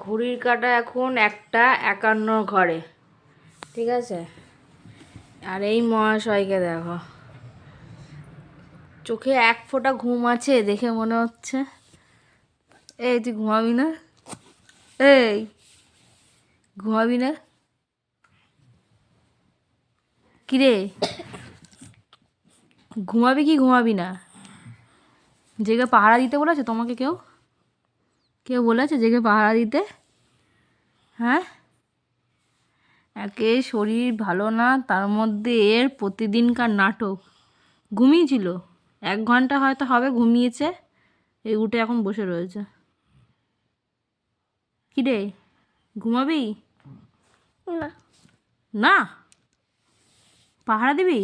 ঘড়ির কাঁটা এখন 1:51 ঘরে, ঠিক আছে। আর এই মহাশয়কে দেখো, চোখে এক ফোঁটা ঘুম আছে দেখে মনে হচ্ছে। এই তুই ঘুমাবি না? এই ঘুমাবি না? কিরে, ঘুমাবি কি ঘুমাবি না? জেগে পাহারা দিতে বলেছে তোমাকে কেউ? কেউ বলেছে জেগে পাহারা দিতে? হ্যাঁ, একে শরীর ভালো না, তার মধ্যে এর প্রতিদিনকার নাটক। ঘুমিয়েছিল 1 ঘন্টা হয়তো হবে, ঘুমিয়েছে, এই উঠে এখন বসে রয়েছে। কিরে, ঘুমাবি না। না? পাহারা দিবি?